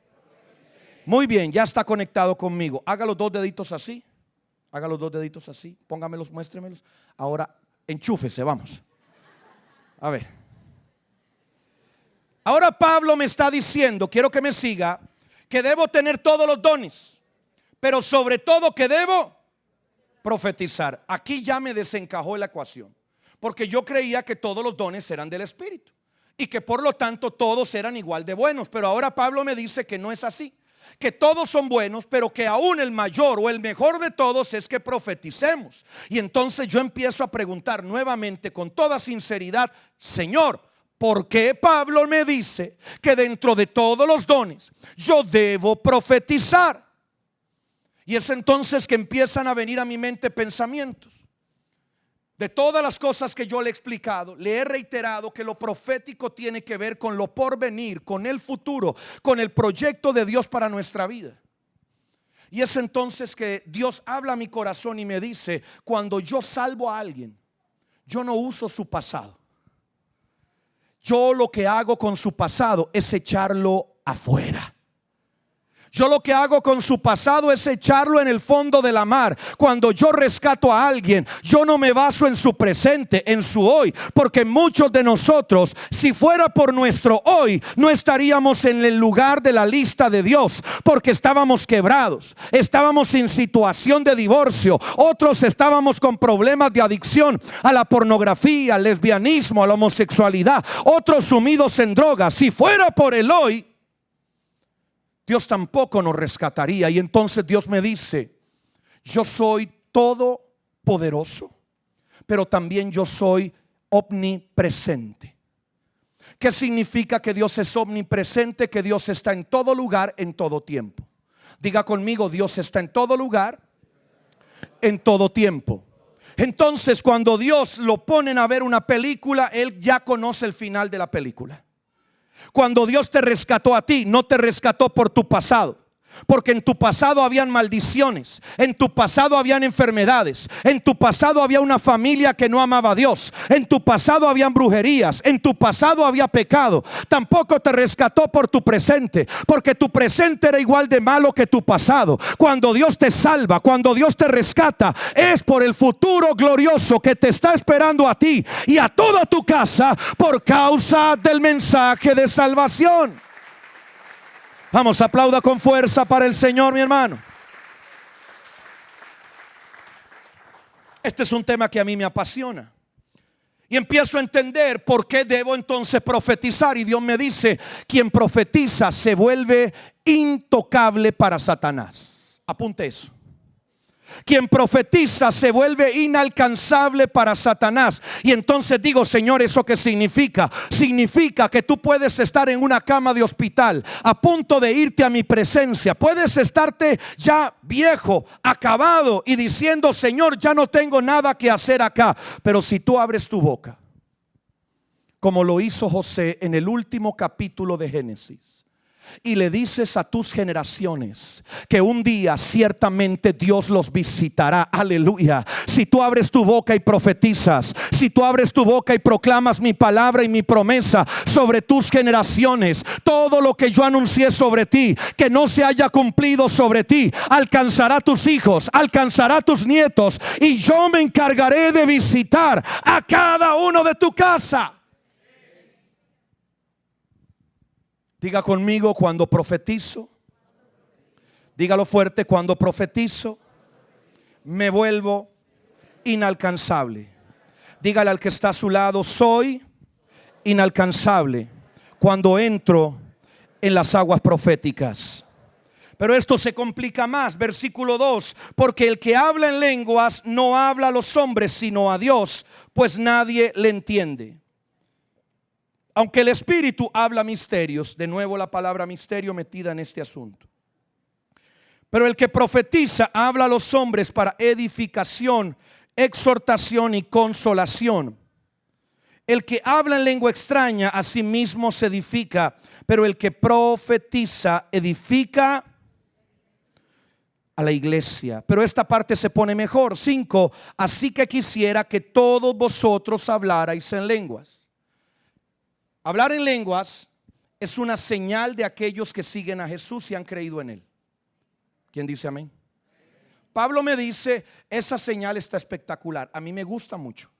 muy bien, ya está conectado conmigo. Haga los dos deditos así. Haga los dos deditos así, póngamelos, muéstremelos. Ahora enchúfese, vamos. A ver. Ahora Pablo me está diciendo, quiero que me siga, que debo tener todos los dones, pero sobre todo que debo profetizar. Aquí ya me desencajó la ecuación, porque yo creía que todos los dones eran del Espíritu y que por lo tanto todos eran igual de buenos. Pero ahora Pablo me dice que no es así, que todos son buenos, pero que aún el mayor o el mejor de todos es que profeticemos. Y entonces yo empiezo a preguntar nuevamente con toda sinceridad, Señor, ¿por qué Pablo me dice que dentro de todos los dones yo debo profetizar? Y es entonces que empiezan a venir a mi mente pensamientos. De todas las cosas que yo le he explicado, le he reiterado que lo profético tiene que ver con lo porvenir, con el futuro, con el proyecto de Dios para nuestra vida. Y es entonces que Dios habla a mi corazón y me dice, cuando yo salvo a alguien, yo no uso su pasado. Yo lo que hago con su pasado es echarlo afuera. Yo lo que hago con su pasado es echarlo en el fondo de la mar. Cuando yo rescato a alguien, yo no me baso en su presente, en su hoy, porque muchos de nosotros, si fuera por nuestro hoy, no estaríamos en el lugar de la lista de Dios, porque estábamos quebrados, estábamos en situación de divorcio, otros estábamos con problemas de adicción a la pornografía, al lesbianismo, a la homosexualidad, otros sumidos en drogas. Si fuera por el hoy, Dios tampoco nos rescataría. Y entonces Dios me dice, yo soy todopoderoso, pero también yo soy omnipresente. ¿Qué significa que Dios es omnipresente? Que Dios está en todo lugar, en todo tiempo. Diga conmigo, Dios está en todo lugar, en todo tiempo. Entonces cuando Dios lo ponen a ver una película, Él ya conoce el final de la película. Cuando Dios te rescató a ti, no te rescató por tu pasado, Porque en tu pasado habían maldiciones, en tu pasado habían enfermedades, en tu pasado había una familia que no amaba a Dios, en tu pasado habían brujerías, en tu pasado había pecado. Tampoco te rescató por tu presente, porque tu presente era igual de malo que tu pasado. Cuando Dios te salva, cuando Dios te rescata, es por el futuro glorioso que te está esperando a ti y a toda tu casa por causa del mensaje de salvación. Vamos, aplauda con fuerza para el Señor, mi hermano. Este es un tema que a mí me apasiona. Y empiezo a entender por qué debo entonces profetizar. Y Dios me dice, quien profetiza se vuelve intocable para Satanás. Apunte eso. Quien profetiza se vuelve inalcanzable para Satanás. Y entonces digo, Señor, ¿eso qué significa? Significa que tú puedes estar en una cama de hospital a punto de irte a mi presencia. Puedes estarte ya viejo, acabado y diciendo, Señor, ya no tengo nada que hacer acá. Pero si tú abres tu boca, como lo hizo José en el último capítulo de Génesis, y le dices a tus generaciones que un día ciertamente Dios los visitará, aleluya. Si tú abres tu boca y profetizas, si tú abres tu boca y proclamas mi palabra y mi promesa sobre tus generaciones, todo lo que yo anuncié sobre ti, que no se haya cumplido sobre ti, alcanzará a tus hijos, alcanzará a tus nietos, y yo me encargaré de visitar a cada uno de tu casa. Diga conmigo, cuando profetizo. Dígalo fuerte, cuando profetizo me vuelvo inalcanzable. Dígale al que está a su lado, soy inalcanzable cuando entro en las aguas proféticas. Pero esto se complica más, versículo 2, porque el que habla en lenguas no habla a los hombres sino a Dios, pues nadie le entiende. Aunque el Espíritu habla misterios, de nuevo la palabra misterio metida en este asunto. Pero el que profetiza habla a los hombres para edificación, exhortación y consolación. El que habla en lengua extraña a sí mismo se edifica, pero el que profetiza edifica a la iglesia. Pero esta parte se pone mejor. 5. Así que quisiera que todos vosotros hablarais en lenguas. Hablar en lenguas es una señal de aquellos que siguen a Jesús y han creído en Él. ¿Quién dice amén? Pablo me dice, esa señal está espectacular. A mí me gusta mucho.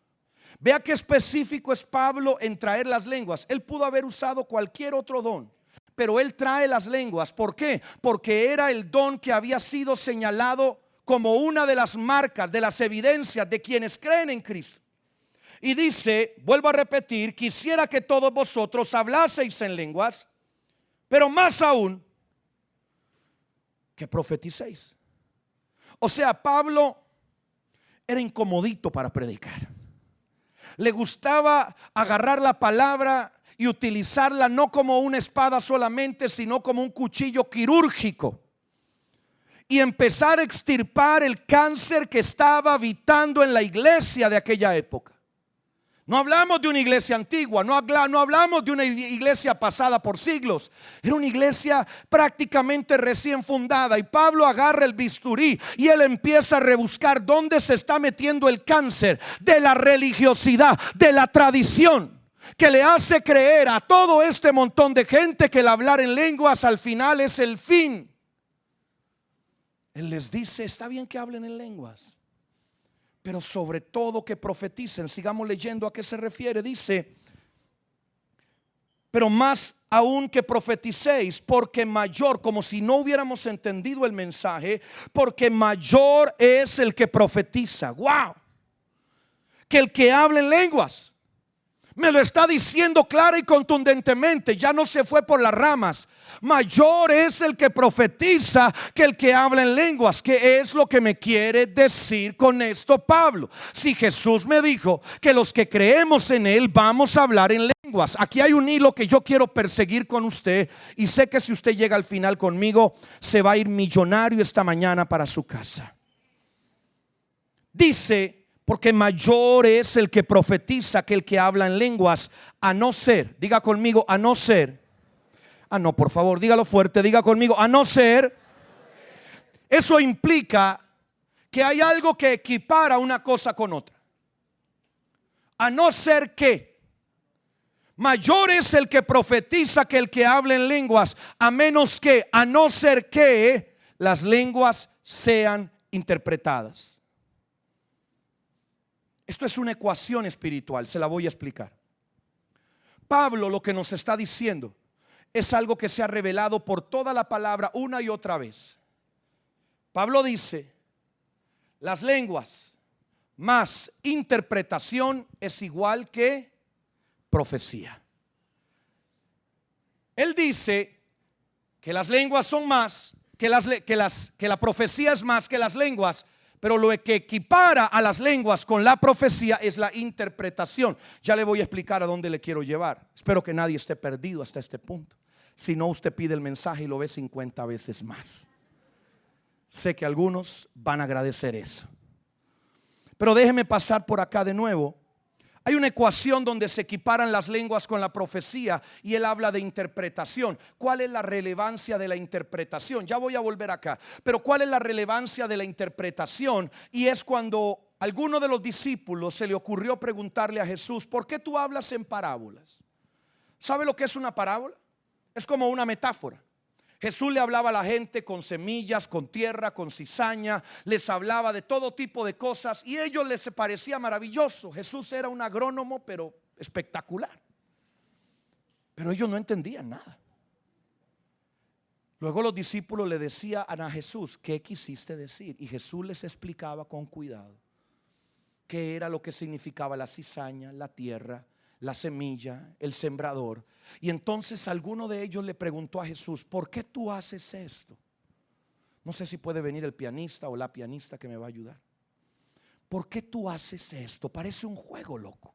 Vea qué específico es Pablo en traer las lenguas. Él pudo haber usado cualquier otro don, pero él trae las lenguas. ¿Por qué? Porque era el don que había sido señalado como una de las marcas, de las evidencias de quienes creen en Cristo. Y dice, vuelvo a repetir, quisiera que todos vosotros hablaseis en lenguas, pero más aún que profeticéis. O sea, Pablo era incomodito para predicar. Le gustaba agarrar la palabra y utilizarla no como una espada solamente, sino como un cuchillo quirúrgico, y empezar a extirpar el cáncer que estaba habitando en la iglesia de aquella época. No hablamos de una iglesia antigua, no hablamos de una iglesia pasada por siglos. Era una iglesia prácticamente recién fundada, y Pablo agarra el bisturí y él empieza a rebuscar dónde se está metiendo el cáncer de la religiosidad, de la tradición, que le hace creer a todo este montón de gente que el hablar en lenguas al final es el fin. Él les dice, está bien que hablen en lenguas, pero sobre todo que profeticen. Sigamos leyendo a qué se refiere. Dice, pero más aún que profeticéis, porque mayor, como si no hubiéramos entendido el mensaje, porque mayor es el que profetiza. Wow, que el que habla en lenguas. Me lo está diciendo clara y contundentemente. Ya no se fue por las ramas. Mayor es el que profetiza que el que habla en lenguas. ¿Qué es lo que me quiere decir con esto Pablo? Si Jesús me dijo que los que creemos en Él vamos a hablar en lenguas. Aquí hay un hilo que yo quiero perseguir con usted, y sé que si usted llega al final conmigo se va a ir millonario esta mañana para su casa. Dice, porque mayor es el que profetiza que el que habla en lenguas, a no ser, diga conmigo, a no ser, no, por favor, dígalo fuerte, diga conmigo, a no ser Eso implica que hay algo que equipara una cosa con otra. A no ser que mayor es el que profetiza que el que habla en lenguas, a no ser que las lenguas sean interpretadas. Esto es una ecuación espiritual, se la voy a explicar. Pablo lo que nos está diciendo es algo que se ha revelado por toda la palabra una y otra vez. Pablo dice, las lenguas más interpretación es igual que profecía. Él dice que las lenguas son más, que la profecía es más que las lenguas, pero lo que equipara a las lenguas con la profecía es la interpretación. Ya le voy a explicar a dónde le quiero llevar. Espero que nadie esté perdido hasta este punto. Si no, usted pide el mensaje y lo ve 50 veces más. Sé que algunos van a agradecer eso. Pero déjeme pasar por acá de nuevo. Hay una ecuación donde se equiparan las lenguas con la profecía y él habla de interpretación. ¿Cuál es la relevancia de la interpretación? Ya voy a volver acá. Pero ¿cuál es la relevancia de la interpretación? Y es cuando a alguno de los discípulos se le ocurrió preguntarle a Jesús, ¿por qué tú hablas en parábolas? ¿Sabe lo que es una parábola? Es como una metáfora. Jesús le hablaba a la gente con semillas, con tierra, con cizaña, les hablaba de todo tipo de cosas y a ellos les parecía maravilloso. Jesús era un agrónomo, pero espectacular. Pero ellos no entendían nada. Luego los discípulos le decían a Jesús, ¿qué quisiste decir? Y Jesús les explicaba con cuidado qué era lo que significaba la cizaña, la tierra, la semilla, el sembrador. Y entonces alguno de ellos le preguntó a Jesús, ¿por qué tú haces esto? No sé si puede venir el pianista o la pianista que me va a ayudar. ¿Por qué tú haces esto? Parece un juego, loco.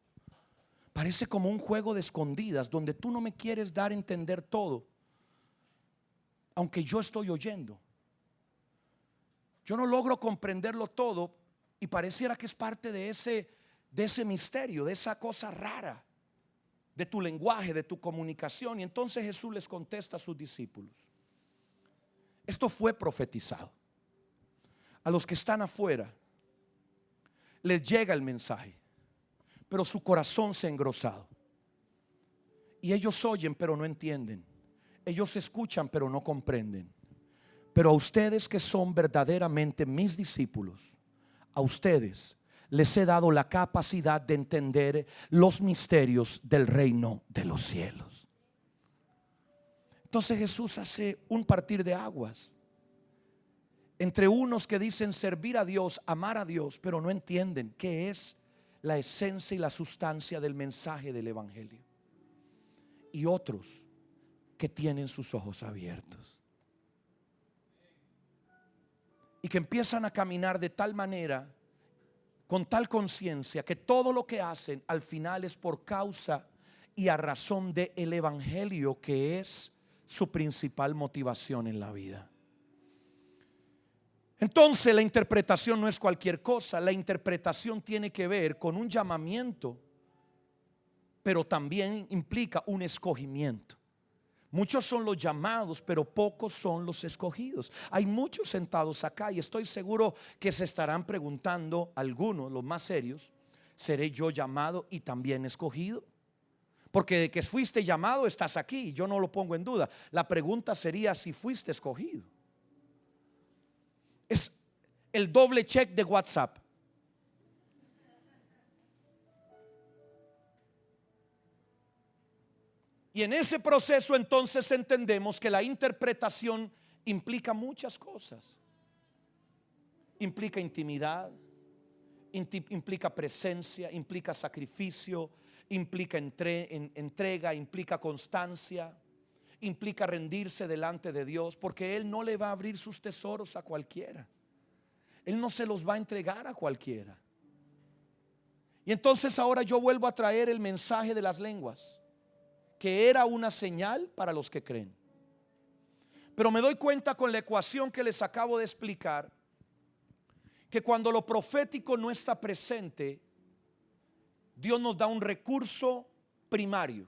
Parece como un juego de escondidas donde tú no me quieres dar a entender todo, aunque yo estoy oyendo. Yo no logro comprenderlo todo y pareciera que es parte de ese misterio, de esa cosa rara, de tu lenguaje, de tu comunicación. Y entonces Jesús les contesta a sus discípulos. Esto fue profetizado. A los que están afuera les llega el mensaje, pero su corazón se ha engrosado. Y ellos oyen pero no entienden. Ellos escuchan pero no comprenden. Pero a ustedes que son verdaderamente mis discípulos, a ustedes les he dado la capacidad de entender los misterios del reino de los cielos. Entonces Jesús hace un partir de aguas entre unos que dicen servir a Dios, amar a Dios, pero no entienden qué es la esencia y la sustancia del mensaje del evangelio, y otros que tienen sus ojos abiertos y que empiezan a caminar de tal manera, con tal conciencia, que todo lo que hacen al final es por causa y a razón del evangelio, que es su principal motivación en la vida. Entonces la interpretación no es cualquier cosa. La interpretación tiene que ver con un llamamiento, pero también implica un escogimiento. Muchos son los llamados, pero pocos son los escogidos. Hay muchos sentados acá y estoy seguro que se estarán preguntando, algunos, los más serios, ¿seré yo llamado y también escogido? Porque de que fuiste llamado estás aquí, yo no lo pongo en duda. La pregunta sería si fuiste escogido. Es el doble check de WhatsApp. Y en ese proceso entonces entendemos que la interpretación implica muchas cosas. Implica intimidad, implica presencia, implica sacrificio, implica entrega, implica constancia, implica rendirse delante de Dios, porque Él no le va a abrir sus tesoros a cualquiera. Él no se los va a entregar a cualquiera. Y entonces ahora yo vuelvo a traer el mensaje de las lenguas, que era una señal para los que creen. Pero me doy cuenta con la ecuación que les acabo de explicar, que cuando lo profético no está presente, Dios nos da un recurso primario.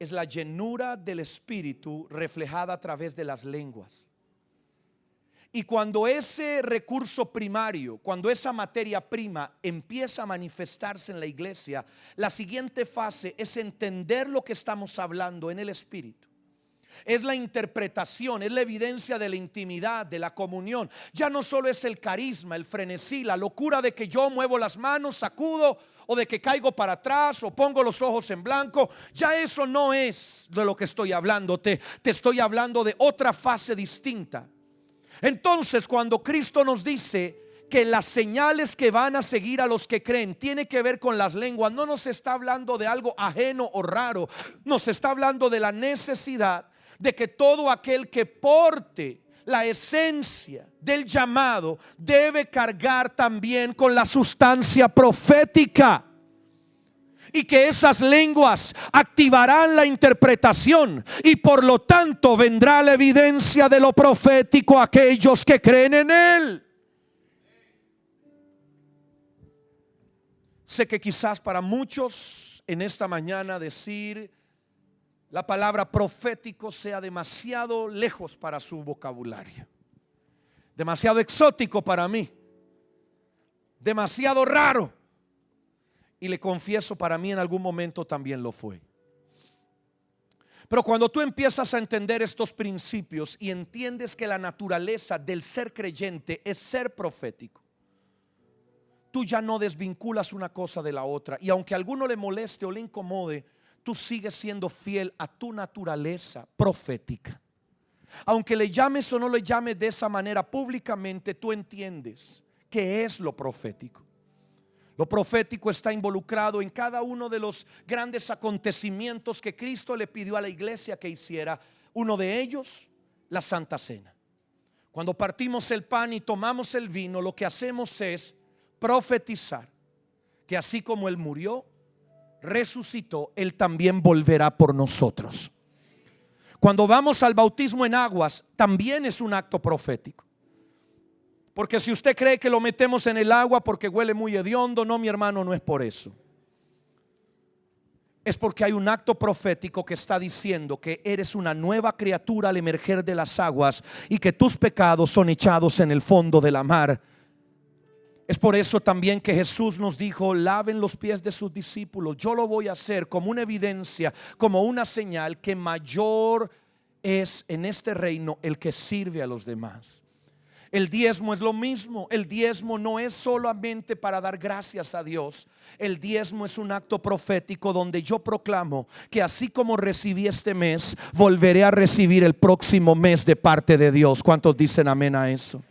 Es la llenura del Espíritu reflejada a través de las lenguas. Y cuando ese recurso primario, cuando esa materia prima empieza a manifestarse en la iglesia, la siguiente fase es entender lo que estamos hablando en el Espíritu. Es la interpretación, es la evidencia de la intimidad, de la comunión. Ya no solo es el carisma, el frenesí, la locura de que yo muevo las manos, sacudo, o de que caigo para atrás o pongo los ojos en blanco. Ya eso no es de lo que estoy hablando. Te estoy hablando de otra fase distinta. Entonces, cuando Cristo nos dice que las señales que van a seguir a los que creen tiene que ver con las lenguas, no nos está hablando de algo ajeno o raro. Nos está hablando de la necesidad de que todo aquel que porte la esencia del llamado debe cargar también con la sustancia profética. Y que esas lenguas activarán la interpretación, y por lo tanto vendrá la evidencia de lo profético a aquellos que creen en él. Sé que quizás para muchos en esta mañana decir la palabra profético sea demasiado lejos para su vocabulario, demasiado exótico para mí, demasiado raro. Y le confieso, para mí en algún momento también lo fue. Pero cuando tú empiezas a entender estos principios y entiendes que la naturaleza del ser creyente es ser profético, tú ya no desvinculas una cosa de la otra. Y aunque a alguno le moleste o le incomode, tú sigues siendo fiel a tu naturaleza profética. Aunque le llames o no le llames de esa manera públicamente, tú entiendes qué es lo profético. Lo profético está involucrado en cada uno de los grandes acontecimientos que Cristo le pidió a la iglesia que hiciera. Uno de ellos, la Santa Cena. Cuando partimos el pan y tomamos el vino, lo que hacemos es profetizar que así como Él murió, resucitó, Él también volverá por nosotros. Cuando vamos al bautismo en aguas, también es un acto profético. Porque si usted cree que lo metemos en el agua porque huele muy hediondo, no, mi hermano, no es por eso. Es porque hay un acto profético que está diciendo que eres una nueva criatura al emerger de las aguas y que tus pecados son echados en el fondo de la mar. Es por eso también que Jesús nos dijo: laven los pies de sus discípulos. Yo lo voy a hacer como una evidencia, como una señal que mayor es en este reino el que sirve a los demás. El diezmo es lo mismo. El diezmo no es solamente para dar gracias a Dios. El diezmo es un acto profético donde yo proclamo que así como recibí este mes, volveré a recibir el próximo mes de parte de Dios. ¿Cuántos dicen amén a eso?